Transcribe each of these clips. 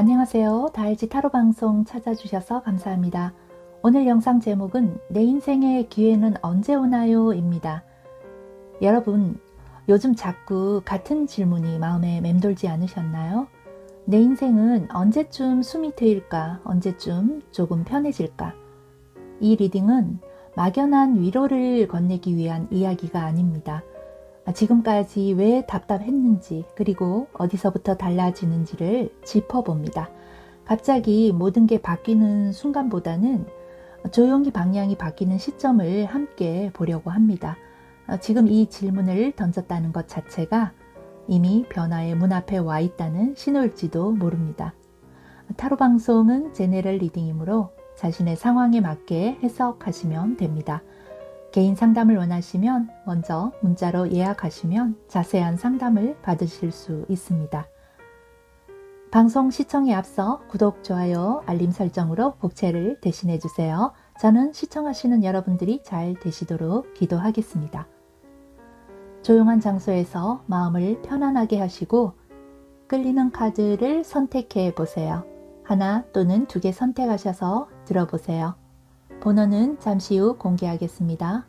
안녕하세요. 다일지 타로 방송 찾아주셔서 감사합니다. 오늘 영상 제목은 내 인생의 기회는 언제 오나요? 입니다. 여러분, 요즘 자꾸 같은 질문이 마음에 맴돌지 않으셨나요? 내 인생은 언제쯤 숨이 트일까? 언제쯤 조금 편해질까? 이 리딩은 막연한 위로를 건네기 위한 이야기가 아닙니다. 지금까지 왜 답답했는지, 그리고 어디서부터 달라지는지를 짚어봅니다. 갑자기 모든 게 바뀌는 순간보다는 조용히 방향이 바뀌는 시점을 함께 보려고 합니다. 지금 이 질문을 던졌다는 것 자체가 이미 변화의 문 앞에 와 있다는 신호일지도 모릅니다. 타로 방송은 제네럴 리딩이므로 자신의 상황에 맞게 해석하시면 됩니다. 개인 상담을 원하시면 먼저 문자로 예약하시면 자세한 상담을 받으실 수 있습니다. 방송 시청에 앞서 구독, 좋아요, 알림 설정으로 복채를 대신해 주세요. 저는 시청하시는 여러분들이 잘 되시도록 기도하겠습니다. 조용한 장소에서 마음을 편안하게 하시고 끌리는 카드를 선택해 보세요. 하나 또는 2개 선택하셔서 들어보세요. 번호는 잠시 후 공개하겠습니다.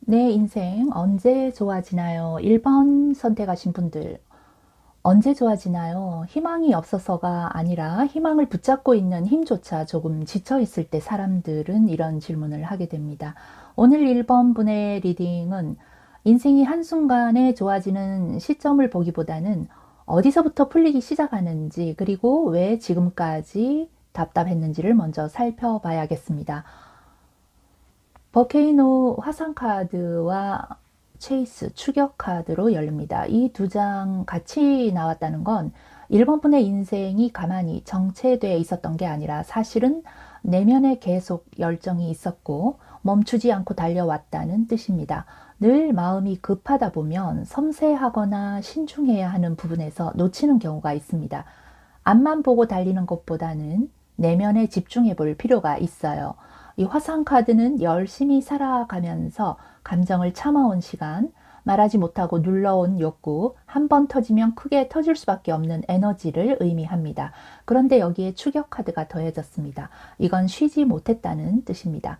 내 인생 언제 좋아지나요? 1번 선택하신 분들, 언제 좋아지나요? 희망이 없어서가 아니라 희망을 붙잡고 있는 힘조차 조금 지쳐 있을 때 사람들은 이런 질문을 하게 됩니다. 오늘 1번 분의 리딩은 인생이 한순간에 좋아지는 시점을 보기보다는 어디서부터 풀리기 시작하는지, 그리고 왜 지금까지 답답했는지를 먼저 살펴봐야겠습니다. 버케이노 화상 카드와 체이스 추격 카드로 열립니다. 이 2장 같이 나왔다는 건 1번 분의 인생이 가만히 정체되어 있었던 게 아니라 사실은 내면에 계속 열정이 있었고 멈추지 않고 달려왔다는 뜻입니다. 늘 마음이 급하다 보면 섬세하거나 신중해야 하는 부분에서 놓치는 경우가 있습니다. 앞만 보고 달리는 것보다는 내면에 집중해 볼 필요가 있어요. 이 화상 카드는 열심히 살아가면서 감정을 참아온 시간, 말하지 못하고 눌러온 욕구, 한 번 터지면 크게 터질 수밖에 없는 에너지를 의미합니다. 그런데 여기에 추격 카드가 더해졌습니다. 이건 쉬지 못했다는 뜻입니다.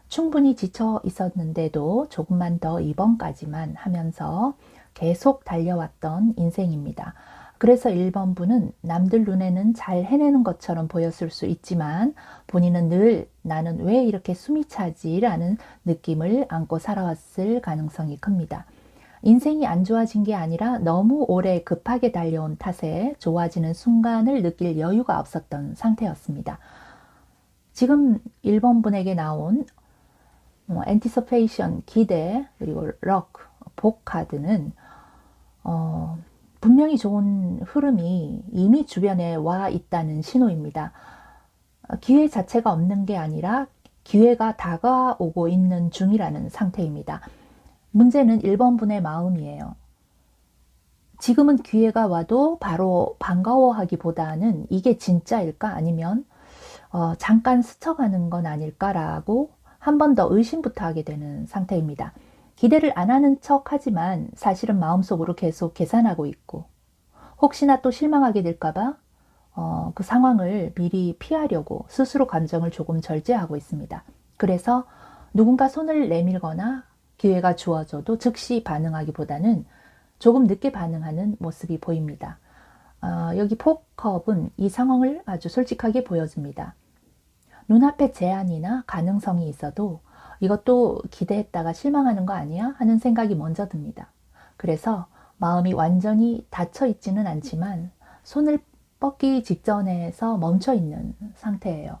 충분히 지쳐 있었는데도 조금만 더 이번까지만 하면서 계속 달려왔던 인생입니다. 그래서 1번 분은 남들 눈에는 잘 해내는 것처럼 보였을 수 있지만 본인은 늘 나는 왜 이렇게 숨이 차지? 라는 느낌을 안고 살아왔을 가능성이 큽니다. 인생이 안 좋아진 게 아니라 너무 오래 급하게 달려온 탓에 좋아지는 순간을 느낄 여유가 없었던 상태였습니다. 지금 1번 분에게 나온 anticipation, 기대, 그리고 luck, 복 카드는 분명히 좋은 흐름이 이미 주변에 와 있다는 신호입니다. 기회 자체가 없는 게 아니라 기회가 다가오고 있는 중이라는 상태입니다. 문제는 1번 분의 마음이에요. 지금은 기회가 와도 바로 반가워하기보다는 이게 진짜일까? 아니면 잠깐 스쳐가는 건 아닐까라고 한 번 더 의심부터 하게 되는 상태입니다. 기대를 안 하는 척 하지만 사실은 마음속으로 계속 계산하고 있고 혹시나 또 실망하게 될까봐 그 상황을 미리 피하려고 스스로 감정을 조금 절제하고 있습니다. 그래서 누군가 손을 내밀거나 기회가 주어져도 즉시 반응하기보다는 조금 늦게 반응하는 모습이 보입니다. 여기 폭컵은 이 상황을 아주 솔직하게 보여줍니다. 눈앞에 제한이나 가능성이 있어도 이것도 기대했다가 실망하는 거 아니야? 하는 생각이 먼저 듭니다. 그래서 마음이 완전히 닫혀 있지는 않지만 손을 뻗기 직전에서 멈춰 있는 상태예요.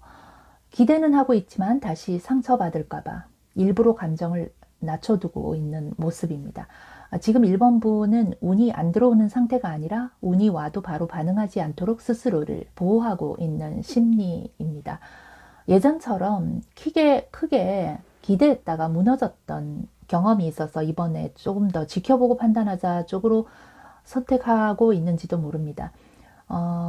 기대는 하고 있지만 다시 상처받을까봐 일부러 감정을 낮춰두고 있는 모습입니다. 지금 1번분은 운이 안 들어오는 상태가 아니라 운이 와도 바로 반응하지 않도록 스스로를 보호하고 있는 심리입니다. 예전처럼 크게 기대했다가 무너졌던 경험이 있어서 이번에 조금 더 지켜보고 판단하자 쪽으로 선택하고 있는지도 모릅니다.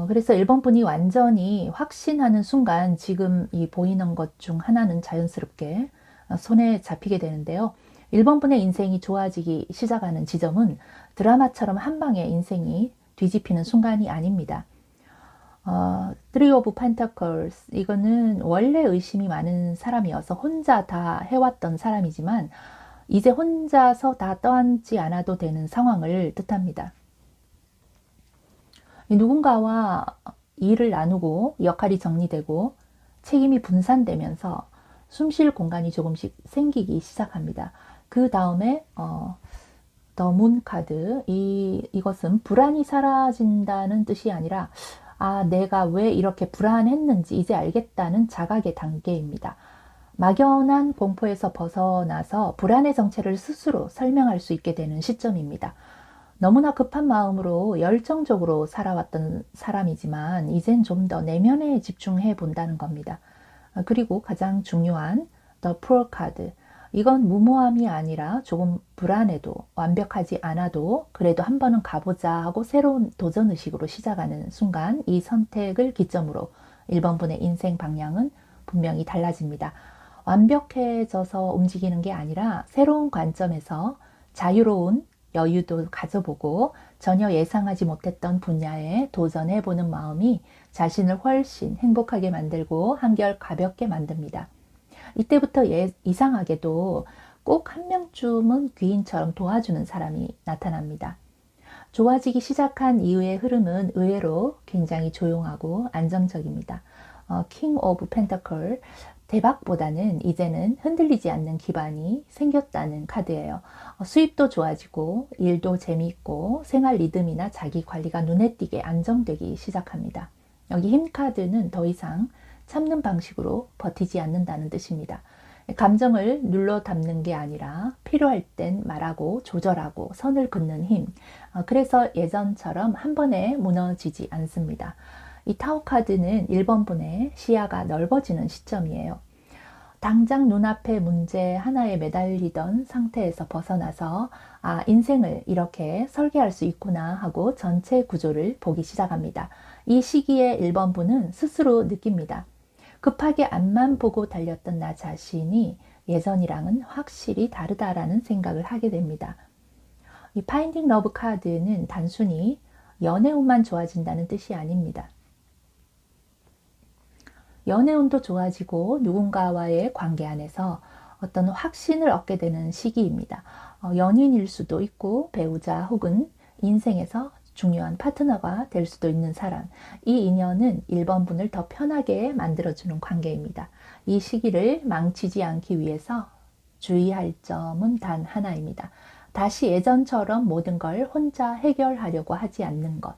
그래서 1번 분이 완전히 확신하는 순간 지금 이 보이는 것 중 하나는 자연스럽게 손에 잡히게 되는데요. 1번 분의 인생이 좋아지기 시작하는 지점은 드라마처럼 한 방에 인생이 뒤집히는 순간이 아닙니다. Three of Pentacles, 이거는 원래 의심이 많은 사람이어서 혼자 다 해왔던 사람이지만 이제 혼자서 다 떠안지 않아도 되는 상황을 뜻합니다. 누군가와 일을 나누고 역할이 정리되고 책임이 분산되면서 숨쉴 공간이 조금씩 생기기 시작합니다. 그 다음에 더 문 카드, 이것은 불안이 사라진다는 뜻이 아니라 내가 왜 이렇게 불안했는지 이제 알겠다는 자각의 단계입니다. 막연한 공포에서 벗어나서 불안의 정체를 스스로 설명할 수 있게 되는 시점입니다. 너무나 급한 마음으로 열정적으로 살아왔던 사람이지만 이젠 좀 더 내면에 집중해 본다는 겁니다. 그리고 가장 중요한 The Fool 카드, 이건 무모함이 아니라 조금 불안해도 완벽하지 않아도 그래도 한 번은 가보자 하고 새로운 도전의식으로 시작하는 순간 이 선택을 기점으로 1번 분의 인생 방향은 분명히 달라집니다. 완벽해져서 움직이는 게 아니라 새로운 관점에서 자유로운 여유도 가져보고 전혀 예상하지 못했던 분야에 도전해보는 마음이 자신을 훨씬 행복하게 만들고 한결 가볍게 만듭니다. 이때부터 이상하게도 꼭 한 명쯤은 귀인처럼 도와주는 사람이 나타납니다. 좋아지기 시작한 이후의 흐름은 의외로 굉장히 조용하고 안정적입니다. King of Pentacle, 대박보다는 이제는 흔들리지 않는 기반이 생겼다는 카드예요. 수입도 좋아지고 일도 재미있고 생활 리듬이나 자기 관리가 눈에 띄게 안정되기 시작합니다. 여기 힘 카드는 더 이상 참는 방식으로 버티지 않는다는 뜻입니다. 감정을 눌러 담는 게 아니라 필요할 땐 말하고 조절하고 선을 긋는 힘. 그래서 예전처럼 한 번에 무너지지 않습니다. 이 타워 카드는 1번 분의 시야가 넓어지는 시점이에요. 당장 눈앞의 문제 하나에 매달리던 상태에서 벗어나서 인생을 이렇게 설계할 수 있구나 하고 전체 구조를 보기 시작합니다. 이 시기에 1번 분은 스스로 느낍니다. 급하게 앞만 보고 달렸던 나 자신이 예전이랑은 확실히 다르다라는 생각을 하게 됩니다. 이 파인딩 러브 카드는 단순히 연애운만 좋아진다는 뜻이 아닙니다. 연애운도 좋아지고 누군가와의 관계 안에서 어떤 확신을 얻게 되는 시기입니다. 연인일 수도 있고 배우자 혹은 인생에서 중요한 파트너가 될 수도 있는 사람, 이 인연은 1번 분을 더 편하게 만들어주는 관계입니다. 이 시기를 망치지 않기 위해서 주의할 점은 단 하나입니다. 다시 예전처럼 모든 걸 혼자 해결하려고 하지 않는 것.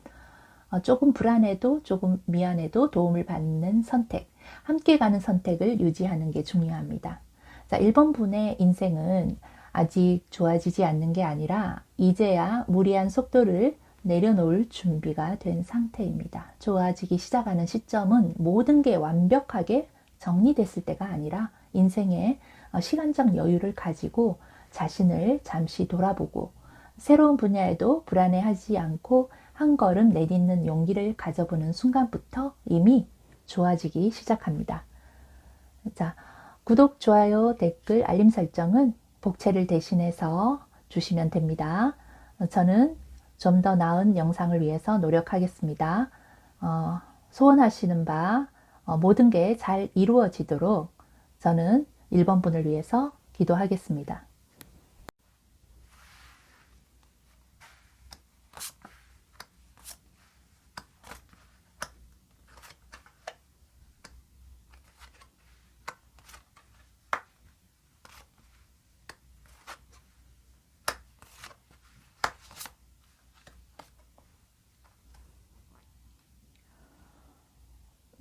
조금 불안해도 조금 미안해도 도움을 받는 선택, 함께 가는 선택을 유지하는 게 중요합니다. 자, 1번 분의 인생은 아직 좋아지지 않는 게 아니라 이제야 무리한 속도를 내려놓을 준비가 된 상태입니다. 좋아지기 시작하는 시점은 모든 게 완벽하게 정리됐을 때가 아니라 인생의 시간적 여유를 가지고 자신을 잠시 돌아보고 새로운 분야에도 불안해하지 않고 한 걸음 내딛는 용기를 가져보는 순간부터 이미 좋아지기 시작합니다. 자, 구독, 좋아요, 댓글, 알림 설정은 복채를 대신해서 주시면 됩니다. 저는 좀 더 나은 영상을 위해서 노력하겠습니다. 소원하시는 바 모든 게 잘 이루어지도록 저는 1번 분을 위해서 기도하겠습니다.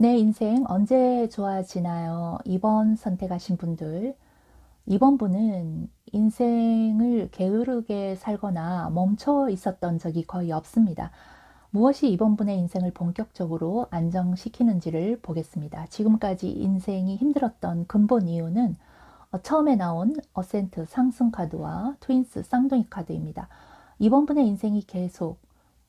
내 인생 언제 좋아지나요? 2번 선택하신 분들. 2번 분은 인생을 게으르게 살거나 멈춰 있었던 적이 거의 없습니다. 무엇이 2번 분의 인생을 본격적으로 안정시키는지를 보겠습니다. 지금까지 인생이 힘들었던 근본 이유는 처음에 나온 어센트 상승 카드와 트윈스 쌍둥이 카드입니다. 2번 분의 인생이 계속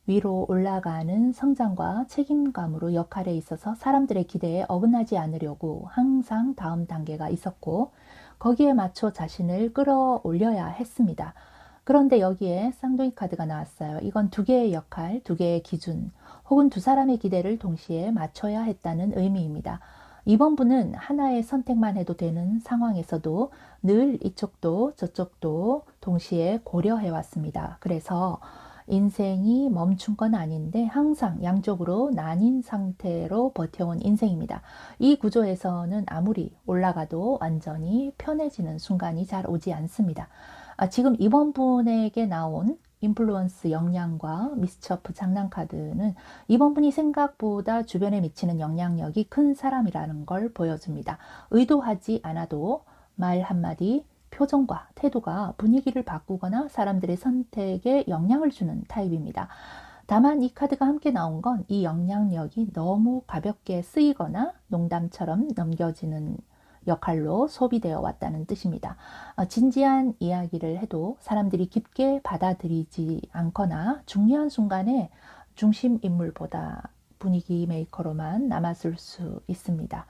위로 올라가는 성장과 책임감으로 역할에 있어서 사람들의 기대에 어긋나지 않으려고 항상 다음 단계가 있었고 거기에 맞춰 자신을 끌어올려야 했습니다. 그런데 여기에 쌍둥이 카드가 나왔어요. 이건 두 개의 역할, 두 개의 기준 혹은 두 사람의 기대를 동시에 맞춰야 했다는 의미입니다. 이번 분은 하나의 선택만 해도 되는 상황에서도 늘 이쪽도 저쪽도 동시에 고려해 왔습니다. 그래서 인생이 멈춘 건 아닌데 항상 양쪽으로 나뉜 상태로 버텨온 인생입니다. 이 구조에서는 아무리 올라가도 완전히 편해지는 순간이 잘 오지 않습니다. 지금 이번 분에게 나온 인플루언스 영향과 미스처프 장난 카드는 이번 분이 생각보다 주변에 미치는 영향력이 큰 사람이라는 걸 보여줍니다. 의도하지 않아도 말 한마디, 표정과 태도가 분위기를 바꾸거나 사람들의 선택에 영향을 주는 타입입니다. 다만 이 카드가 함께 나온 건 이 영향력이 너무 가볍게 쓰이거나 농담처럼 넘겨지는 역할로 소비되어 왔다는 뜻입니다. 진지한 이야기를 해도 사람들이 깊게 받아들이지 않거나 중요한 순간에 중심 인물보다 분위기 메이커로만 남았을 수 있습니다.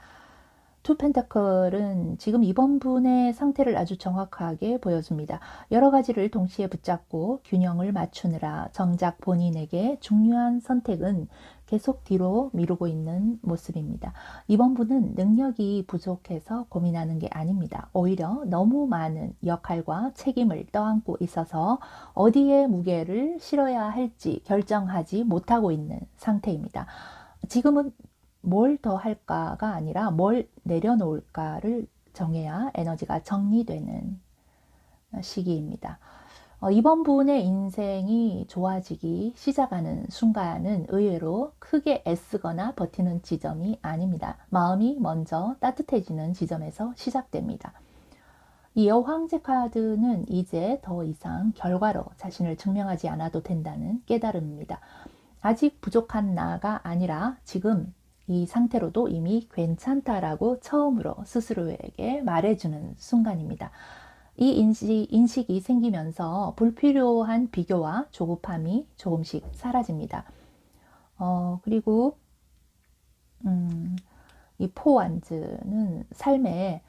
투 펜타클은 지금 이번 분의 상태를 아주 정확하게 보여줍니다. 여러 가지를 동시에 붙잡고 균형을 맞추느라 정작 본인에게 중요한 선택은 계속 뒤로 미루고 있는 모습입니다. 이번 분은 능력이 부족해서 고민하는 게 아닙니다. 오히려 너무 많은 역할과 책임을 떠안고 있어서 어디에 무게를 실어야 할지 결정하지 못하고 있는 상태입니다. 지금은 뭘 더 할까가 아니라 뭘 내려놓을까를 정해야 에너지가 정리되는 시기입니다. 이번 분의 인생이 좋아지기 시작하는 순간은 의외로 크게 애쓰거나 버티는 지점이 아닙니다. 마음이 먼저 따뜻해지는 지점에서 시작됩니다. 이 여황제 카드는 이제 더 이상 결과로 자신을 증명하지 않아도 된다는 깨달음입니다. 아직 부족한 나가 아니라 지금 이 상태로도 이미 괜찮다라고 처음으로 스스로에게 말해주는 순간입니다. 이 인식이 생기면서 불필요한 비교와 조급함이 조금씩 사라집니다. 그리고 이 포완즈는 삶에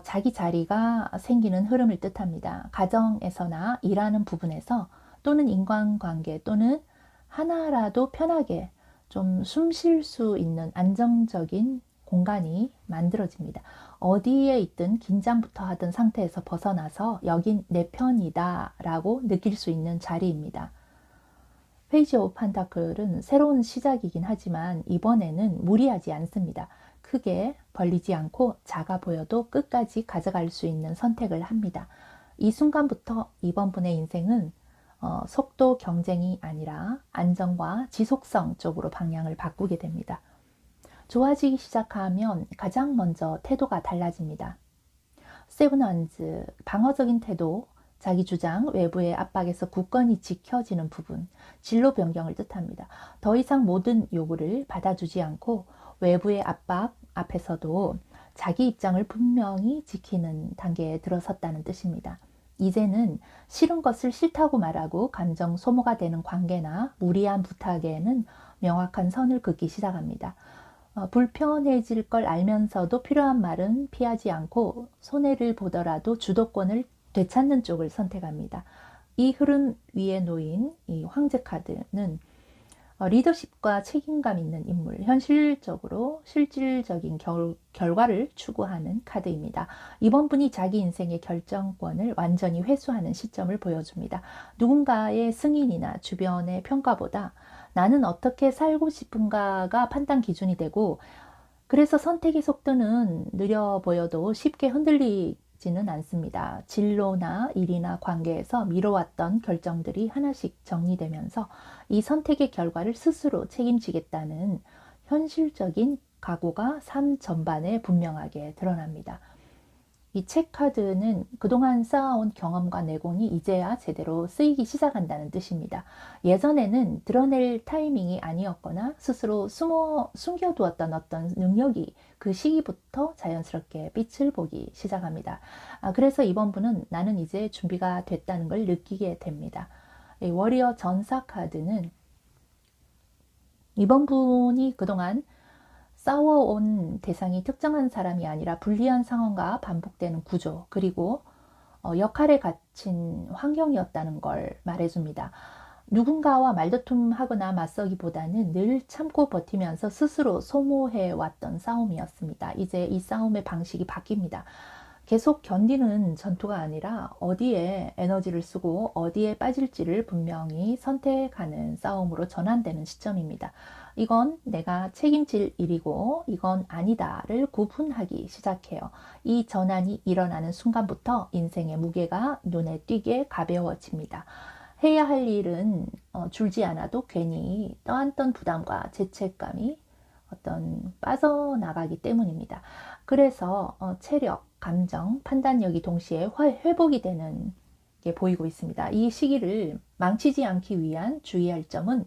자기 자리가 생기는 흐름을 뜻합니다. 가정에서나 일하는 부분에서 또는 인간관계 또는 하나라도 편하게 좀 숨 쉴 수 있는 안정적인 공간이 만들어집니다. 어디에 있든 긴장부터 하던 상태에서 벗어나서 여긴 내 편이다 라고 느낄 수 있는 자리입니다. 페이지 오브 판타클은 새로운 시작이긴 하지만 이번에는 무리하지 않습니다. 크게 벌리지 않고 작아 보여도 끝까지 가져갈 수 있는 선택을 합니다. 이 순간부터 이번 분의 인생은 속도 경쟁이 아니라 안정과 지속성 쪽으로 방향을 바꾸게 됩니다. 좋아지기 시작하면 가장 먼저 태도가 달라집니다. 세븐 원즈, 방어적인 태도, 자기 주장, 외부의 압박에서 굳건히 지켜지는 부분, 진로 변경을 뜻합니다. 더 이상 모든 요구를 받아주지 않고 외부의 압박 앞에서도 자기 입장을 분명히 지키는 단계에 들어섰다는 뜻입니다. 이제는 싫은 것을 싫다고 말하고 감정 소모가 되는 관계나 무리한 부탁에는 명확한 선을 긋기 시작합니다. 불편해질 걸 알면서도 필요한 말은 피하지 않고 손해를 보더라도 주도권을 되찾는 쪽을 선택합니다. 이 흐름 위에 놓인 이 황제 카드는 리더십과 책임감 있는 인물, 현실적으로 실질적인 결과를 추구하는 카드입니다. 이번 분이 자기 인생의 결정권을 완전히 회수하는 시점을 보여줍니다. 누군가의 승인이나 주변의 평가보다 나는 어떻게 살고 싶은가가 판단 기준이 되고, 그래서 선택의 속도는 느려 보여도 쉽게 흔들리지는 않습니다. 진로나 일이나 관계에서 미뤄왔던 결정들이 하나씩 정리되면서 이 선택의 결과를 스스로 책임지겠다는 현실적인 각오가 삶 전반에 분명하게 드러납니다. 이 책 카드는 그동안 쌓아온 경험과 내공이 이제야 제대로 쓰이기 시작한다는 뜻입니다. 예전에는 드러낼 타이밍이 아니었거나 스스로 숨겨두었던 어떤 능력이 그 시기부터 자연스럽게 빛을 보기 시작합니다. 그래서 이번 분은 나는 이제 준비가 됐다는 걸 느끼게 됩니다. 이 워리어 전사 카드는 이번 분이 그동안 싸워온 대상이 특정한 사람이 아니라 불리한 상황과 반복되는 구조, 그리고 역할에 갇힌 환경이었다는 걸 말해줍니다. 누군가와 말다툼하거나 맞서기보다는 늘 참고 버티면서 스스로 소모해왔던 싸움이었습니다. 이제 이 싸움의 방식이 바뀝니다. 계속 견디는 전투가 아니라 어디에 에너지를 쓰고 어디에 빠질지를 분명히 선택하는 싸움으로 전환되는 시점입니다. 이건 내가 책임질 일이고 이건 아니다를 구분하기 시작해요. 이 전환이 일어나는 순간부터 인생의 무게가 눈에 띄게 가벼워집니다. 해야 할 일은 줄지 않아도 괜히 떠안던 부담과 죄책감이 어떤 빠져나가기 때문입니다. 그래서 체력, 감정, 판단력이 동시에 회복이 되는 게 보이고 있습니다. 이 시기를 망치지 않기 위한 주의할 점은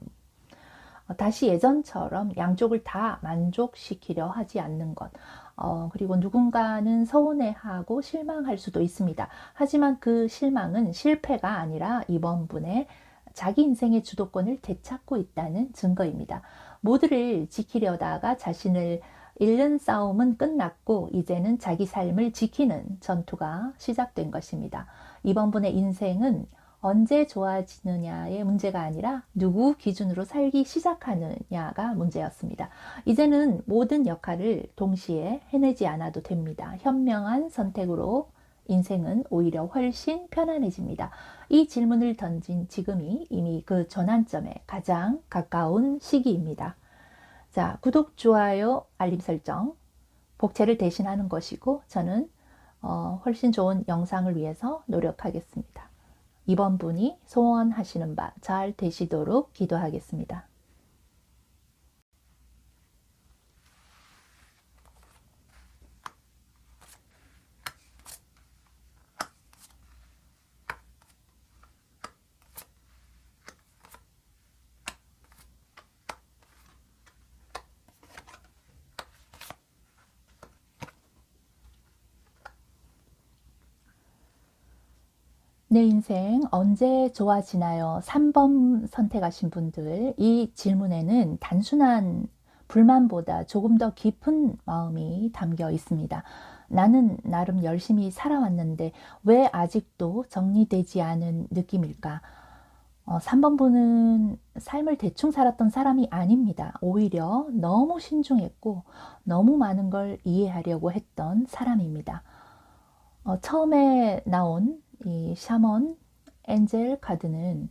다시 예전처럼 양쪽을 다 만족시키려 하지 않는 것. 그리고 누군가는 서운해하고 실망할 수도 있습니다. 하지만 그 실망은 실패가 아니라 이번 분의 자기 인생의 주도권을 되찾고 있다는 증거입니다. 모두를 지키려다가 자신을 잃는 싸움은 끝났고 이제는 자기 삶을 지키는 전투가 시작된 것입니다. 이번 분의 인생은 언제 좋아지느냐의 문제가 아니라 누구 기준으로 살기 시작하느냐가 문제였습니다. 이제는 모든 역할을 동시에 해내지 않아도 됩니다. 현명한 선택으로 인생은 오히려 훨씬 편안해집니다. 이 질문을 던진 지금이 이미 그 전환점에 가장 가까운 시기입니다. 자, 구독, 좋아요, 알림 설정, 복채를 대신하는 것이고 저는 훨씬 좋은 영상을 위해서 노력하겠습니다. 이번 분이 소원하시는 바 잘 되시도록 기도하겠습니다. 내 인생 언제 좋아지나요? 3번 선택하신 분들, 이 질문에는 단순한 불만보다 조금 더 깊은 마음이 담겨 있습니다. 나는 나름 열심히 살아왔는데 왜 아직도 정리되지 않은 느낌일까? 3번 분은 삶을 대충 살았던 사람이 아닙니다. 오히려 너무 신중했고 너무 많은 걸 이해하려고 했던 사람입니다. 처음에 나온 이 샤먼 엔젤 카드는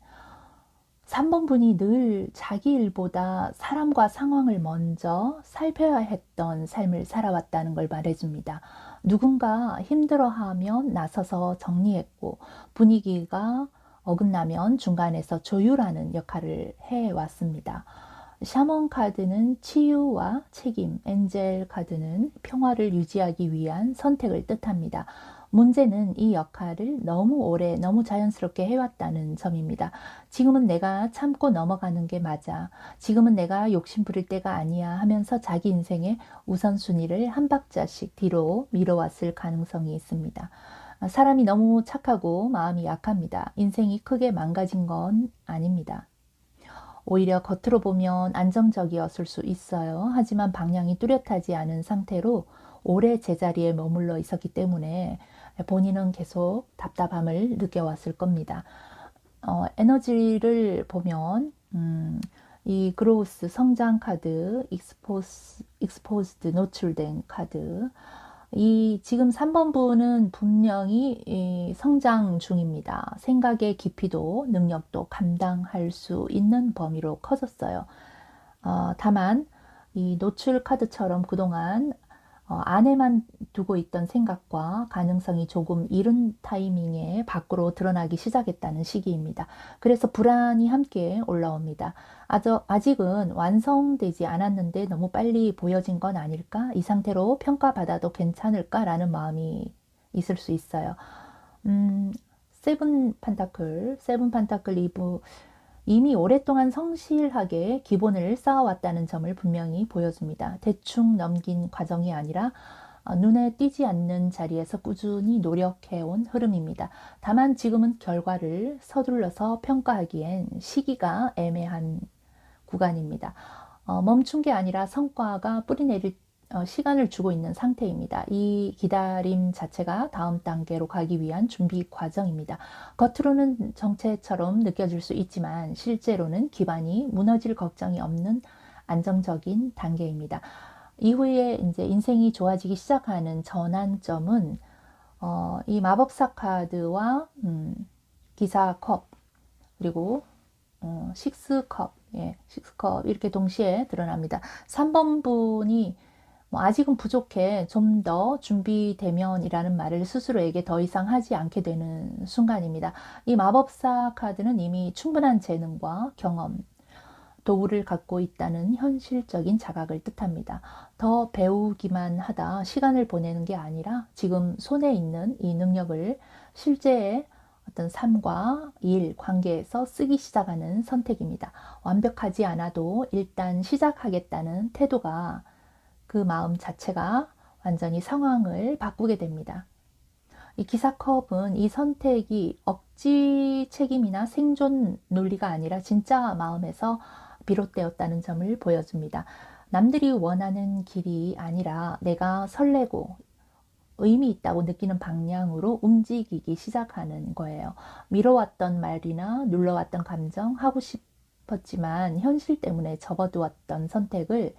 3번 분이 늘 자기 일보다 사람과 상황을 먼저 살펴야 했던 삶을 살아왔다는 걸 말해줍니다. 누군가 힘들어하면 나서서 정리했고 분위기가 어긋나면 중간에서 조율하는 역할을 해왔습니다. 샤먼 카드는 치유와 책임, 엔젤 카드는 평화를 유지하기 위한 선택을 뜻합니다. 문제는 이 역할을 너무 오래 너무 자연스럽게 해왔다는 점입니다. 지금은 내가 참고 넘어가는 게 맞아. 지금은 내가 욕심 부릴 때가 아니야 하면서 자기 인생의 우선순위를 한 박자씩 뒤로 미뤄왔을 가능성이 있습니다. 사람이 너무 착하고 마음이 약합니다. 인생이 크게 망가진 건 아닙니다. 오히려 겉으로 보면 안정적이었을 수 있어요. 하지만 방향이 뚜렷하지 않은 상태로 오래 제자리에 머물러 있었기 때문에 본인은 계속 답답함을 느껴왔을 겁니다. 에너지를 보면 이 그로우스 성장 카드, 익스포스드 노출된 카드, 이 지금 3번 분은 분명히 성장 중입니다. 생각의 깊이도 능력도 감당할 수 있는 범위로 커졌어요. 다만 이 노출 카드처럼 그동안 안에만 두고 있던 생각과 가능성이 조금 이른 타이밍에 밖으로 드러나기 시작했다는 시기입니다. 그래서 불안이 함께 올라옵니다. 아직은 완성되지 않았는데 너무 빨리 보여진 건 아닐까? 이 상태로 평가받아도 괜찮을까라는 마음이 있을 수 있어요. 세븐 판타클 리브 이미 오랫동안 성실하게 기본을 쌓아왔다는 점을 분명히 보여줍니다. 대충 넘긴 과정이 아니라 눈에 띄지 않는 자리에서 꾸준히 노력해온 흐름입니다. 다만 지금은 결과를 서둘러서 평가하기엔 시기가 애매한 구간입니다. 멈춘 게 아니라 성과가 뿌리내릴 시간을 주고 있는 상태입니다. 이 기다림 자체가 다음 단계로 가기 위한 준비 과정입니다. 겉으로는 정체처럼 느껴질 수 있지만 실제로는 기반이 무너질 걱정이 없는 안정적인 단계입니다. 이후에 이제 인생이 좋아지기 시작하는 전환점은 이 마법사 카드와 기사 컵 그리고 식스컵, 식스컵 이렇게 동시에 드러납니다. 3번 분이 아직은 부족해 좀 더 준비되면이라는 말을 스스로에게 더 이상 하지 않게 되는 순간입니다. 이 마법사 카드는 이미 충분한 재능과 경험, 도구를 갖고 있다는 현실적인 자각을 뜻합니다. 더 배우기만 하다 시간을 보내는 게 아니라 지금 손에 있는 이 능력을 실제의 어떤 삶과 일, 관계에서 쓰기 시작하는 선택입니다. 완벽하지 않아도 일단 시작하겠다는 태도가 그 마음 자체가 완전히 상황을 바꾸게 됩니다. 이 기사컵은 이 선택이 억지 책임이나 생존 논리가 아니라 진짜 마음에서 비롯되었다는 점을 보여줍니다. 남들이 원하는 길이 아니라 내가 설레고 의미 있다고 느끼는 방향으로 움직이기 시작하는 거예요. 미뤄왔던 말이나 눌러왔던 감정, 하고 싶었지만 현실 때문에 접어두었던 선택을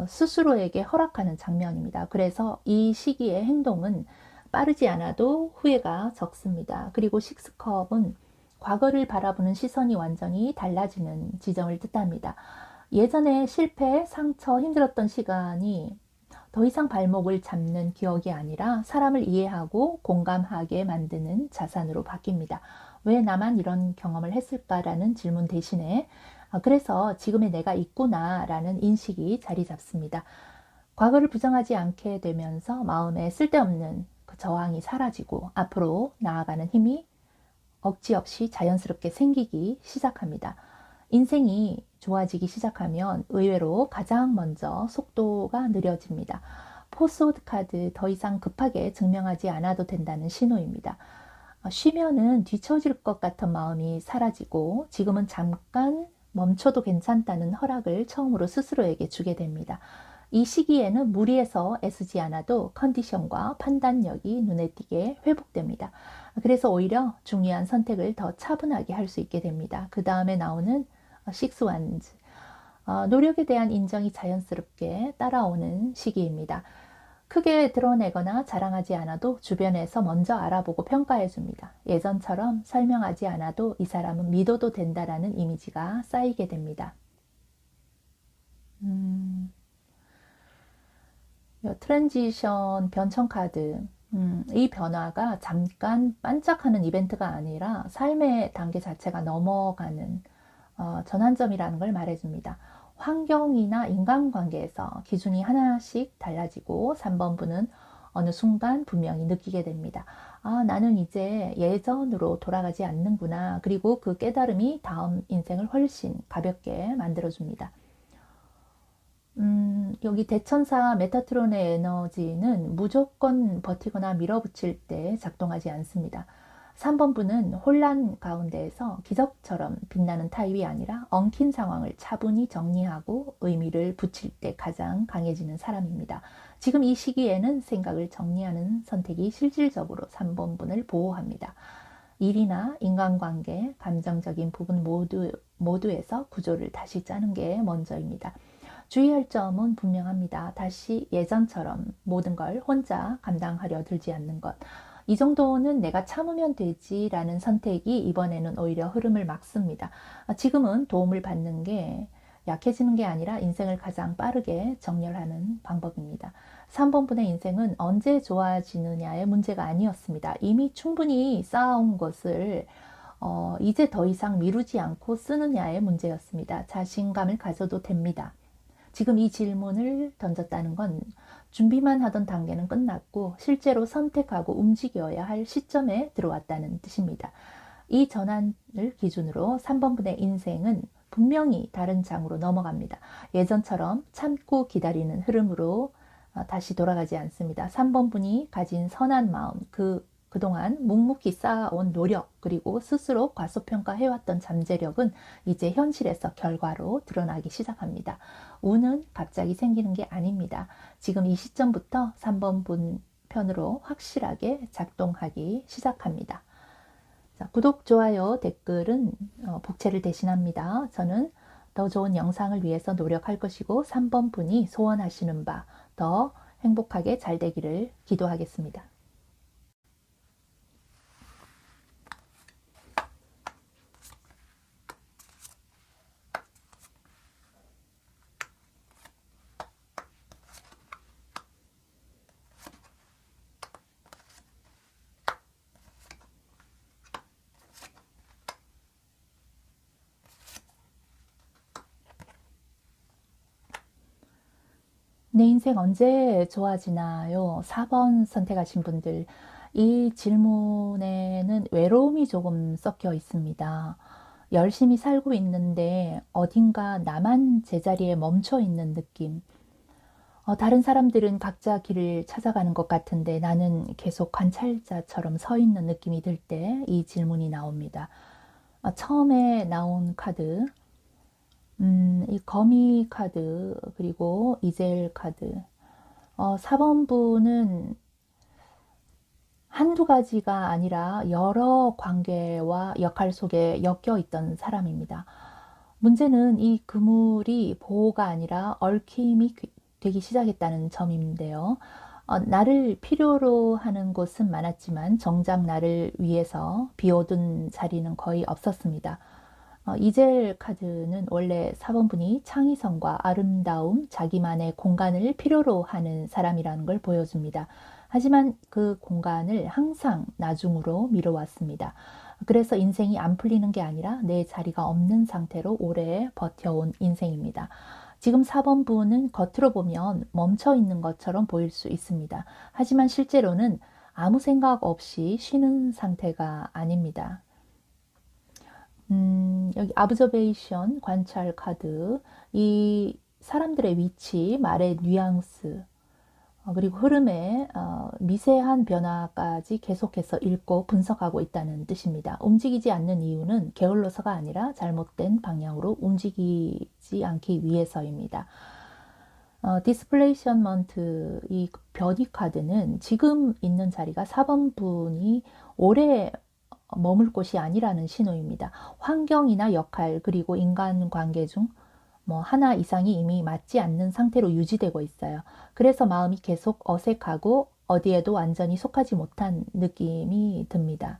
스스로에게 허락하는 장면입니다. 그래서 이 시기의 행동은 빠르지 않아도 후회가 적습니다. 그리고 식스컵은 과거를 바라보는 시선이 완전히 달라지는 지점을 뜻합니다. 예전에 실패, 상처, 힘들었던 시간이 더 이상 발목을 잡는 기억이 아니라 사람을 이해하고 공감하게 만드는 자산으로 바뀝니다. 왜 나만 이런 경험을 했을까라는 질문 대신에 그래서 지금의 내가 있구나 라는 인식이 자리 잡습니다. 과거를 부정하지 않게 되면서 마음에 쓸데없는 그 저항이 사라지고 앞으로 나아가는 힘이 억지 없이 자연스럽게 생기기 시작합니다. 인생이 좋아지기 시작하면 의외로 가장 먼저 속도가 느려집니다. 포스오드 카드 더 이상 급하게 증명하지 않아도 된다는 신호입니다. 쉬면은 뒤처질 것 같은 마음이 사라지고 지금은 잠깐 멈춰도 괜찮다는 허락을 처음으로 스스로에게 주게 됩니다. 이 시기에는 무리해서 애쓰지 않아도 컨디션과 판단력이 눈에 띄게 회복됩니다. 그래서 오히려 중요한 선택을 더 차분하게 할 수 있게 됩니다. 그 다음에 나오는 식스 완즈, 노력에 대한 인정이 자연스럽게 따라오는 시기입니다. 크게 드러내거나 자랑하지 않아도 주변에서 먼저 알아보고 평가해 줍니다. 예전처럼 설명하지 않아도 이 사람은 믿어도 된다라는 이미지가 쌓이게 됩니다. 트랜지션 변천 카드, 이 변화가 잠깐 반짝하는 이벤트가 아니라 삶의 단계 자체가 넘어가는 전환점이라는 걸 말해줍니다. 환경이나 인간관계에서 기준이 하나씩 달라지고 3번 분은 어느 순간 분명히 느끼게 됩니다. 나는 이제 예전으로 돌아가지 않는구나. 그리고 그 깨달음이 다음 인생을 훨씬 가볍게 만들어줍니다. 여기 대천사 메타트론의 에너지는 무조건 버티거나 밀어붙일 때 작동하지 않습니다. 3번 분은 혼란 가운데에서 기적처럼 빛나는 타입이 아니라 엉킨 상황을 차분히 정리하고 의미를 붙일 때 가장 강해지는 사람입니다. 지금 이 시기에는 생각을 정리하는 선택이 실질적으로 3번 분을 보호합니다. 일이나 인간관계, 감정적인 부분 모두에서 구조를 다시 짜는 게 먼저입니다. 주의할 점은 분명합니다. 다시 예전처럼 모든 걸 혼자 감당하려 들지 않는 것. 이 정도는 내가 참으면 되지라는 선택이 이번에는 오히려 흐름을 막습니다. 지금은 도움을 받는 게 약해지는 게 아니라 인생을 가장 빠르게 정렬하는 방법입니다. 3번 분의 인생은 언제 좋아지느냐의 문제가 아니었습니다. 이미 충분히 쌓아온 것을 이제 더 이상 미루지 않고 쓰느냐의 문제였습니다. 자신감을 가져도 됩니다. 지금 이 질문을 던졌다는 건 준비만 하던 단계는 끝났고 실제로 선택하고 움직여야 할 시점에 들어왔다는 뜻입니다. 이 전환을 기준으로 3번 분의 인생은 분명히 다른 장으로 넘어갑니다. 예전처럼 참고 기다리는 흐름으로 다시 돌아가지 않습니다. 3번 분이 가진 선한 마음, 그동안 묵묵히 쌓아온 노력, 그리고 스스로 과소평가해왔던 잠재력은 이제 현실에서 결과로 드러나기 시작합니다. 운은 갑자기 생기는 게 아닙니다. 지금 이 시점부터 3번 분 편으로 확실하게 작동하기 시작합니다. 자, 구독, 좋아요, 댓글은 복채를 대신합니다. 저는 더 좋은 영상을 위해서 노력할 것이고 3번 분이 소원하시는 바 더 행복하게 잘 되기를 기도하겠습니다. 내 인생 언제 좋아지나요? 4번 선택하신 분들, 이 질문에는 외로움이 조금 섞여 있습니다. 열심히 살고 있는데 어딘가 나만 제자리에 멈춰 있는 느낌. 다른 사람들은 각자 길을 찾아가는 것 같은데 나는 계속 관찰자처럼 서 있는 느낌이 들 때 이 질문이 나옵니다. 처음에 나온 카드, 이 거미 카드, 그리고 이젤 카드. 4번 분은 한두 가지가 아니라 여러 관계와 역할 속에 엮여 있던 사람입니다. 문제는 이 그물이 보호가 아니라 얽힘이 되기 시작했다는 점인데요. 나를 필요로 하는 곳은 많았지만 정작 나를 위해서 비워둔 자리는 거의 없었습니다. 이젤 카드는 원래 4번 분이 창의성과 아름다움, 자기만의 공간을 필요로 하는 사람이라는 걸 보여줍니다. 하지만 그 공간을 항상 나중으로 미뤄왔습니다. 그래서 인생이 안 풀리는 게 아니라 내 자리가 없는 상태로 오래 버텨온 인생입니다. 지금 4번 분은 겉으로 보면 멈춰 있는 것처럼 보일 수 있습니다. 하지만 실제로는 아무 생각 없이 쉬는 상태가 아닙니다. 여기 observation, 관찰 카드, 이 사람들의 위치, 말의 뉘앙스, 그리고 흐름의 미세한 변화까지 계속해서 읽고 분석하고 있다는 뜻입니다. 움직이지 않는 이유는 게을러서가 아니라 잘못된 방향으로 움직이지 않기 위해서입니다. 디스플레이션먼트, 이 변이 카드는 지금 있는 자리가 4번 분이 오래 머물 곳이 아니라는 신호입니다. 환경이나 역할, 그리고 인간관계 중 하나 이상이 이미 맞지 않는 상태로 유지되고 있어요. 그래서 마음이 계속 어색하고 어디에도 완전히 속하지 못한 느낌이 듭니다.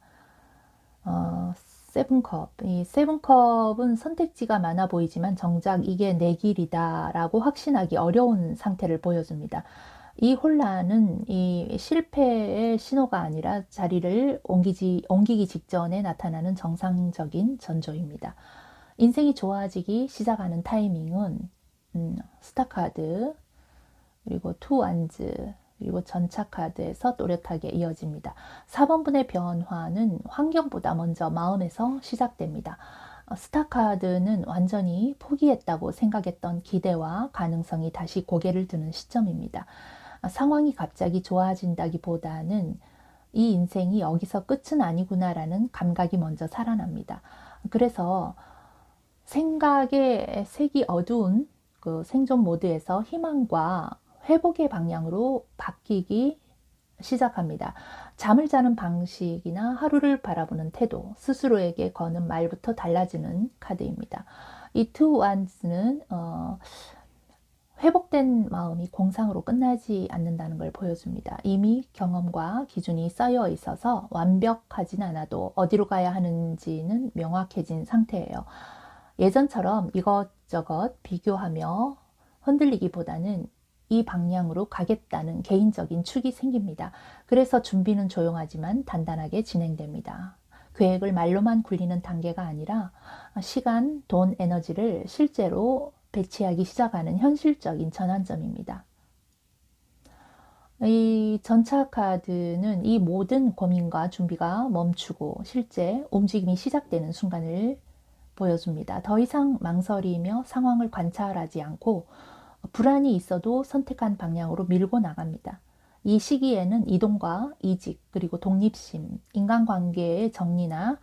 세븐컵. 이 세븐컵은 선택지가 많아 보이지만 정작 이게 내 길이다 라고 확신하기 어려운 상태를 보여줍니다. 이 혼란은 이 실패의 신호가 아니라 자리를 옮기기 직전에 나타나는 정상적인 전조입니다. 인생이 좋아지기 시작하는 타이밍은 스타카드, 그리고 투완즈, 그리고 전차카드에서 또렷하게 이어집니다. 4번 분의 변화는 환경보다 먼저 마음에서 시작됩니다. 스타카드는 완전히 포기했다고 생각했던 기대와 가능성이 다시 고개를 드는 시점입니다. 상황이 갑자기 좋아진다기보다는 이 인생이 여기서 끝은 아니구나라는 감각이 먼저 살아납니다. 그래서 생각의 색이 어두운 그 생존 모드에서 희망과 회복의 방향으로 바뀌기 시작합니다. 잠을 자는 방식이나 하루를 바라보는 태도, 스스로에게 거는 말부터 달라지는 카드입니다. 이 투 완스는 회복된 마음이 공상으로 끝나지 않는다는 걸 보여줍니다. 이미 경험과 기준이 쌓여 있어서 완벽하진 않아도 어디로 가야 하는지는 명확해진 상태예요. 예전처럼 이것 이것저것 비교하며 흔들리기보다는 이 방향으로 가겠다는 개인적인 축이 생깁니다. 그래서 준비는 조용하지만 단단하게 진행됩니다. 계획을 말로만 굴리는 단계가 아니라 시간, 돈, 에너지를 실제로 배치하기 시작하는 현실적인 전환점입니다. 이 전차 카드는 이 모든 고민과 준비가 멈추고 실제 움직임이 시작되는 순간을 보여줍니다. 더 이상 망설이며 상황을 관찰하지 않고 불안이 있어도 선택한 방향으로 밀고 나갑니다. 이 시기에는 이동과 이직, 그리고 독립심, 인간관계의 정리나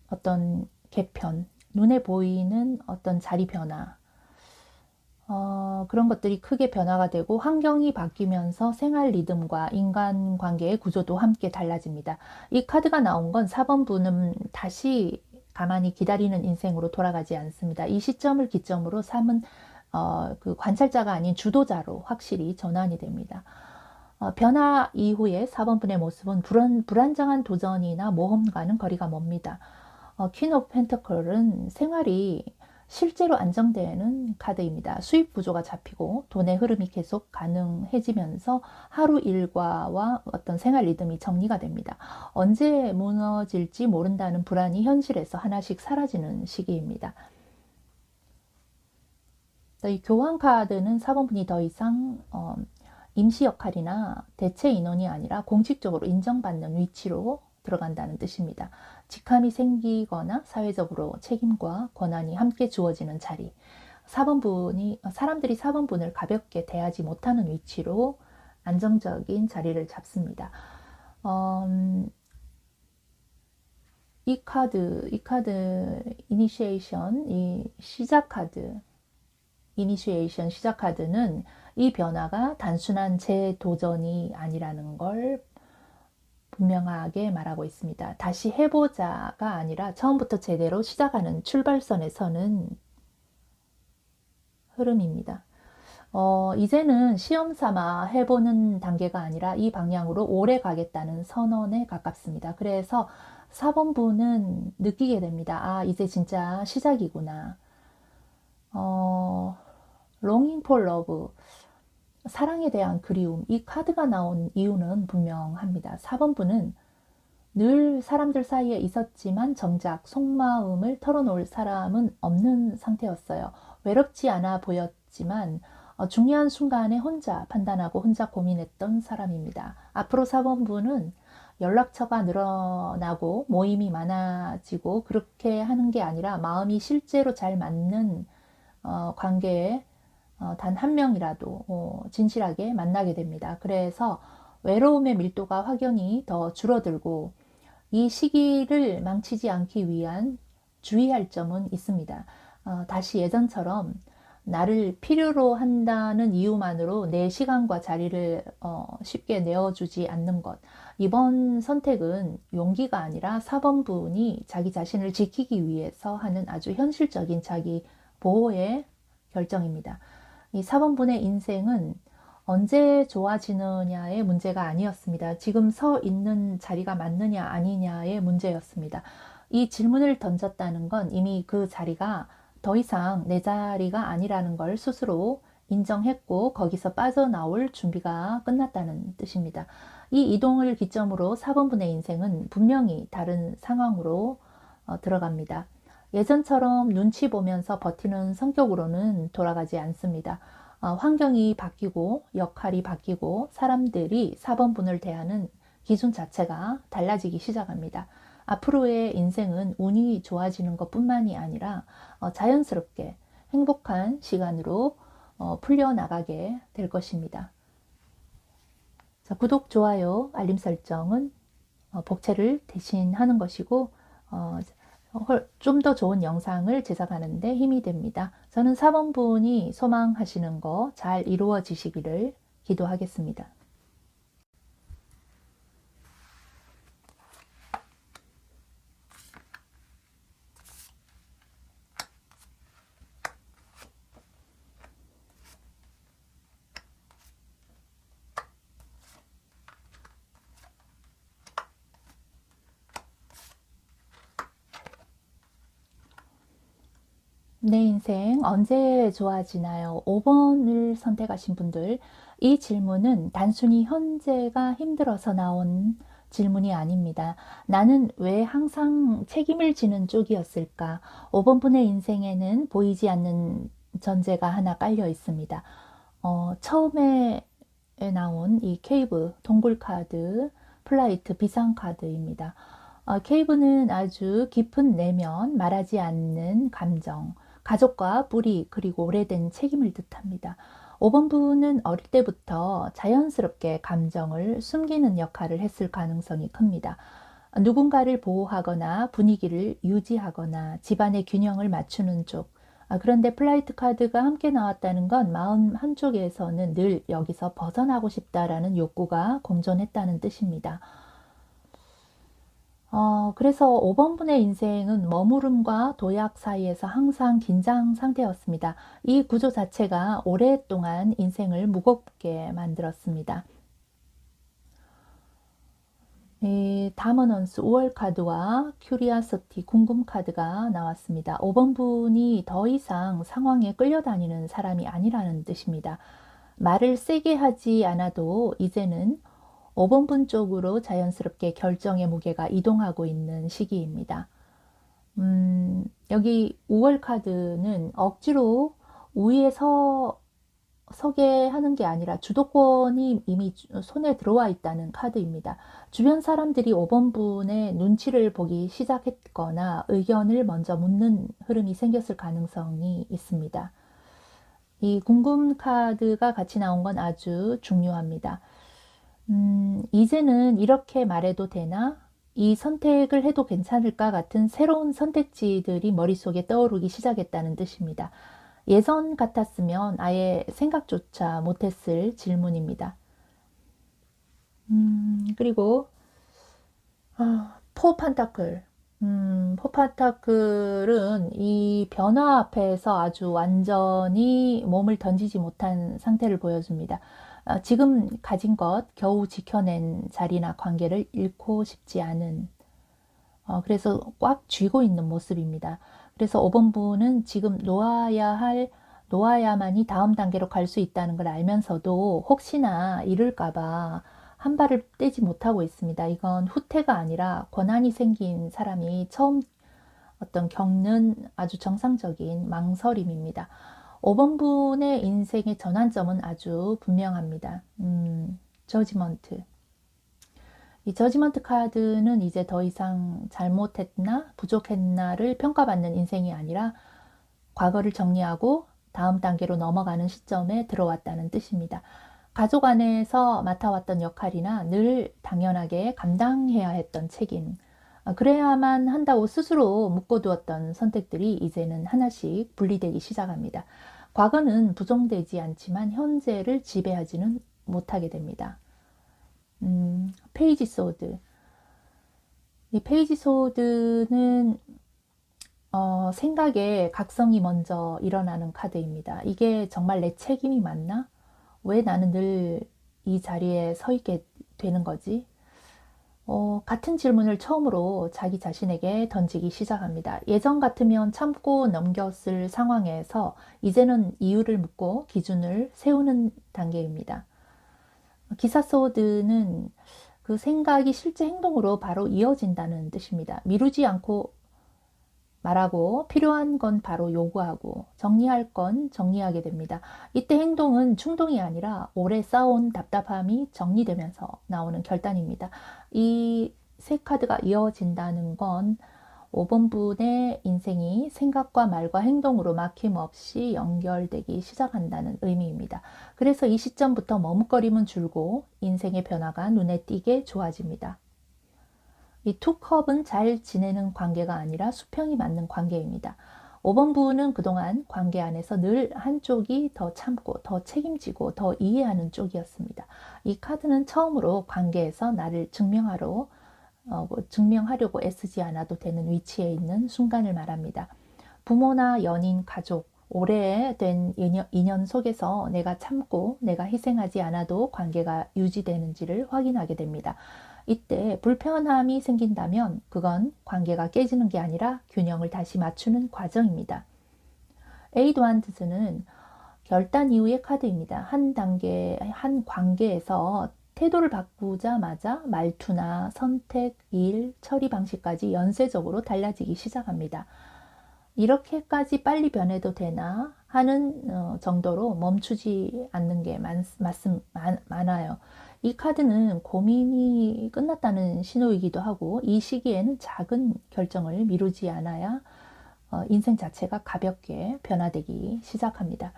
어떤 개편, 눈에 보이는 어떤 자리 변화, 그런 것들이 크게 변화가 되고 환경이 바뀌면서 생활 리듬과 인간관계의 구조도 함께 달라집니다. 이 카드가 나온 건 4번분은 다시 가만히 기다리는 인생으로 돌아가지 않습니다. 이 시점을 기점으로 삼은 그 관찰자가 아닌 주도자로 확실히 전환이 됩니다. 변화 이후에 4번분의 모습은 불안정한 도전이나 모험과는 거리가 멉니다. 퀸 오브 펜터클은 생활이 실제로 안정되는 카드입니다. 수입 구조가 잡히고 돈의 흐름이 계속 가능해지면서 하루 일과와 어떤 생활 리듬이 정리가 됩니다. 언제 무너질지 모른다는 불안이 현실에서 하나씩 사라지는 시기입니다. 이 교환 카드는 4번분이 더 이상 임시 역할이나 대체 인원이 아니라 공식적으로 인정받는 위치로 들어간다는 뜻입니다. 직함이 생기거나 사회적으로 책임과 권한이 함께 주어지는 자리. 4번분이 사람들이 4번분을 가볍게 대하지 못하는 위치로 안정적인 자리를 잡습니다. 이 카드 이니시에이션, 이 시작 카드, 이니시에이션 시작 카드는 이 변화가 단순한 재도전이 아니라는 걸 분명하게 말하고 있습니다. 다시 해보자가 아니라 처음부터 제대로 시작하는 출발선에 서는 흐름입니다. 이제는 시험 삼아 해보는 단계가 아니라 이 방향으로 오래 가겠다는 선언에 가깝습니다. 그래서 4번분은 느끼게 됩니다. 아, 이제 진짜 시작이구나. Longing for love, 사랑에 대한 그리움. 이 카드가 나온 이유는 분명합니다. 4번분은 늘 사람들 사이에 있었지만 정작 속마음을 털어놓을 사람은 없는 상태였어요. 외롭지 않아 보였지만 중요한 순간에 혼자 판단하고 혼자 고민했던 사람입니다. 앞으로 4번분은 연락처가 늘어나고 모임이 많아지고 그렇게 하는 게 아니라 마음이 실제로 잘 맞는 관계에 단 한 명이라도 진실하게 만나게 됩니다. 그래서 외로움의 밀도가 확연히 더 줄어들고 이 시기를 망치지 않기 위한 주의할 점은 있습니다. 다시 예전처럼 나를 필요로 한다는 이유만으로 내 시간과 자리를 쉽게 내어주지 않는 것. 이번 선택은 용기가 아니라 4번분이 자기 자신을 지키기 위해서 하는 아주 현실적인 자기 보호의 결정입니다. 이 4번분의 인생은 언제 좋아지느냐의 문제가 아니었습니다. 지금 서 있는 자리가 맞느냐 아니냐의 문제였습니다. 이 질문을 던졌다는 건 이미 그 자리가 더 이상 내 자리가 아니라는 걸 스스로 인정했고 거기서 빠져나올 준비가 끝났다는 뜻입니다. 이 이동을 기점으로 4번분의 인생은 분명히 다른 상황으로 들어갑니다. 예전처럼 눈치 보면서 버티는 성격으로는 돌아가지 않습니다. 환경이 바뀌고 역할이 바뀌고 사람들이 4번분을 대하는 기준 자체가 달라지기 시작합니다. 앞으로의 인생은 운이 좋아지는 것뿐만이 아니라 자연스럽게 행복한 시간으로 풀려나가게 될 것입니다. 자, 구독, 좋아요, 알림 설정은 복채를 대신하는 것이고 좀 더 좋은 영상을 제작하는 데 힘이 됩니다. 저는 4번분이 소망하시는 거 잘 이루어지시기를 기도하겠습니다. 내 인생 언제 좋아지나요? 5번을 선택하신 분들, 이 질문은 단순히 현재가 힘들어서 나온 질문이 아닙니다. 나는 왜 항상 책임을 지는 쪽이었을까? 5번 분의 인생에는 보이지 않는 전제가 하나 깔려 있습니다. 처음에 나온 이 케이브, 동굴 카드, 플라이트, 비상 카드입니다. 케이브는 아주 깊은 내면, 말하지 않는 감정, 가족과 뿌리, 그리고 오래된 책임을 뜻합니다. 5번 분은 어릴 때부터 자연스럽게 감정을 숨기는 역할을 했을 가능성이 큽니다. 누군가를 보호하거나 분위기를 유지하거나 집안의 균형을 맞추는 쪽. 그런데 플라이트 카드가 함께 나왔다는 건 마음 한쪽에서는 늘 여기서 벗어나고 싶다라는 욕구가 공존했다는 뜻입니다. 그래서 5번 분의 인생은 머무름과 도약 사이에서 항상 긴장 상태였습니다. 이 구조 자체가 오랫동안 인생을 무겁게 만들었습니다. 이 다머넌스 5월 카드와 큐리아서티 궁금 카드가 나왔습니다. 5번 분이 더 이상 상황에 끌려다니는 사람이 아니라는 뜻입니다. 말을 세게 하지 않아도 이제는 5번 분 쪽으로 자연스럽게 결정의 무게가 이동하고 있는 시기입니다. 여기 5월 카드는 억지로 우위에 서게 하는 게 아니라 주도권이 이미 손에 들어와 있다는 카드입니다. 주변 사람들이 5번 분의 눈치를 보기 시작했거나 의견을 먼저 묻는 흐름이 생겼을 가능성이 있습니다. 이 궁금 카드가 같이 나온 건 아주 중요합니다. 이제는 이렇게 말해도 되나? 이 선택을 해도 괜찮을까 같은 새로운 선택지들이 머릿속에 떠오르기 시작했다는 뜻입니다. 예전 같았으면 아예 생각조차 못했을 질문입니다. 그리고 포 판타클. 포 판타클은 이 변화 앞에서 아주 완전히 몸을 던지지 못한 상태를 보여줍니다. 지금 가진 것, 겨우 지켜낸 자리나 관계를 잃고 싶지 않은, 그래서 꽉 쥐고 있는 모습입니다. 그래서 5번 분은 지금 놓아야만이 다음 단계로 갈 수 있다는 걸 알면서도 혹시나 이럴까봐 한 발을 떼지 못하고 있습니다. 이건 후퇴가 아니라 권한이 생긴 사람이 처음 겪는 아주 정상적인 망설임입니다. 5번 분의 인생의 전환점은 아주 분명합니다. 저지먼트. 이 저지먼트 카드는 이제 더 이상 잘못했나 부족했나를 평가받는 인생이 아니라 과거를 정리하고 다음 단계로 넘어가는 시점에 들어왔다는 뜻입니다. 가족 안에서 맡아왔던 역할이나 늘 당연하게 감당해야 했던 책임, 그래야만 한다고 스스로 묶어두었던 선택들이 이제는 하나씩 분리되기 시작합니다. 과거는 부정되지 않지만 현재를 지배하지는 못하게 됩니다. 페이지 소드. 이 페이지 소드는 생각에 각성이 먼저 일어나는 카드입니다. 이게 정말 내 책임이 맞나? 왜 나는 늘 이 자리에 서 있게 되는 거지? 같은 질문을 처음으로 자기 자신에게 던지기 시작합니다. 예전 같으면 참고 넘겼을 상황에서 이제는 이유를 묻고 기준을 세우는 단계입니다. 기사 소드는 그 생각이 실제 행동으로 바로 이어진다는 뜻입니다. 미루지 않고 말하고 필요한 건 바로 요구하고 정리할 건 정리하게 됩니다. 이때 행동은 충동이 아니라 오래 쌓아온 답답함이 정리되면서 나오는 결단입니다. 이 세 카드가 이어진다는 건 5번 분의 인생이 생각과 말과 행동으로 막힘없이 연결되기 시작한다는 의미입니다. 그래서 이 시점부터 머뭇거림은 줄고 인생의 변화가 눈에 띄게 좋아집니다. 이 투컵은 잘 지내는 관계가 아니라 수평이 맞는 관계입니다. 5번 분은 그동안 관계 안에서 늘 한쪽이 더 참고 더 책임지고 더 이해하는 쪽이었습니다. 이 카드는 처음으로 관계에서 나를 증명하려고 애쓰지 않아도 되는 위치에 있는 순간을 말합니다. 부모나 연인, 가족, 오래된 인연 속에서 내가 참고 내가 희생하지 않아도 관계가 유지되는지를 확인하게 됩니다. 이때 불편함이 생긴다면 그건 관계가 깨지는 게 아니라 균형을 다시 맞추는 과정입니다. 에이드 완드즈는 결단 이후의 카드입니다. 한 단계, 한 관계에서 태도를 바꾸자마자 말투나 선택, 일, 처리 방식까지 연쇄적으로 달라지기 시작합니다. 이렇게까지 빨리 변해도 되나 하는 정도로 멈추지 않는 게 많아요. 이 카드는 고민이 끝났다는 신호이기도 하고, 이 시기에는 작은 결정을 미루지 않아야 인생 자체가 가볍게 변화되기 시작합니다.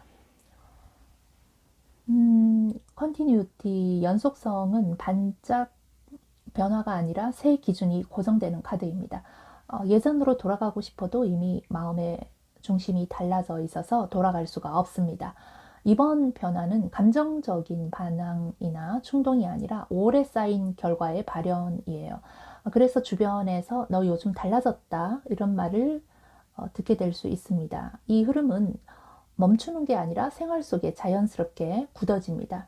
컨티뉴티, 연속성은 반짝 변화가 아니라 새 기준이 고정되는 카드입니다. 예전으로 돌아가고 싶어도 이미 마음의 중심이 달라져 있어서 돌아갈 수가 없습니다. 이번 변화는 감정적인 반항이나 충동이 아니라 오래 쌓인 결과의 발현이에요. 그래서 주변에서 너 요즘 달라졌다 이런 말을 듣게 될 수 있습니다. 이 흐름은 멈추는 게 아니라 생활 속에 자연스럽게 굳어집니다.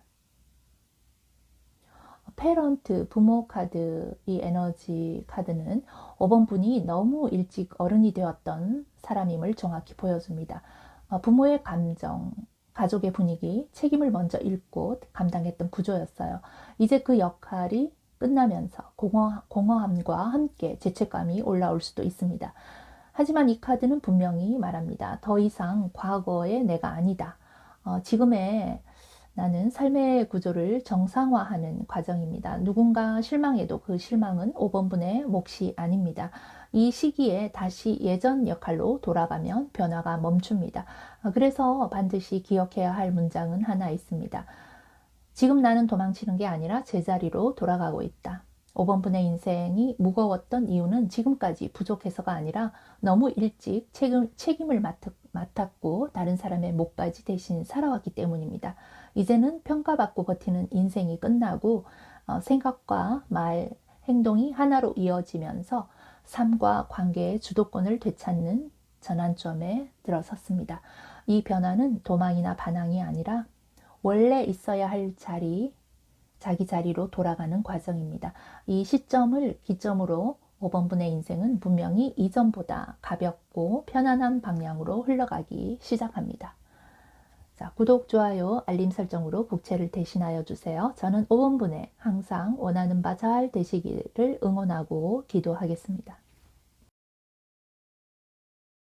페런트, 부모 카드, 이 에너지 카드는 5번 분이 너무 일찍 어른이 되었던 사람임을 정확히 보여줍니다. 부모의 감정, 가족의 분위기, 책임을 먼저 읽고 감당했던 구조였어요. 이제 그 역할이 끝나면서 공허함과 함께 죄책감이 올라올 수도 있습니다. 하지만 이 카드는 분명히 말합니다. 더 이상 과거의 내가 아니다. 지금의 나는 삶의 구조를 정상화하는 과정입니다. 누군가 실망해도 그 실망은 5번 분의 몫이 아닙니다. 이 시기에 다시 예전 역할로 돌아가면 변화가 멈춥니다. 그래서 반드시 기억해야 할 문장은 하나 있습니다. 지금 나는 도망치는 게 아니라 제자리로 돌아가고 있다. 5번 분의 인생이 무거웠던 이유는 지금까지 부족해서가 아니라 너무 일찍 책임을 맡았고 다른 사람의 몫까지 대신 살아왔기 때문입니다. 이제는 평가받고 버티는 인생이 끝나고 생각과 말, 행동이 하나로 이어지면서 삶과 관계의 주도권을 되찾는 전환점에 들어섰습니다. 이 변화는 도망이나 반항이 아니라 원래 있어야 할 자기 자리로 돌아가는 과정입니다. 이 시점을 기점으로 5번 분의 인생은 분명히 이전보다 가볍고 편안한 방향으로 흘러가기 시작합니다. 자, 구독, 좋아요, 알림 설정으로 국채를 대신하여 주세요. 저는 5번 분의 항상 원하는 바 잘 되시기를 응원하고 기도하겠습니다.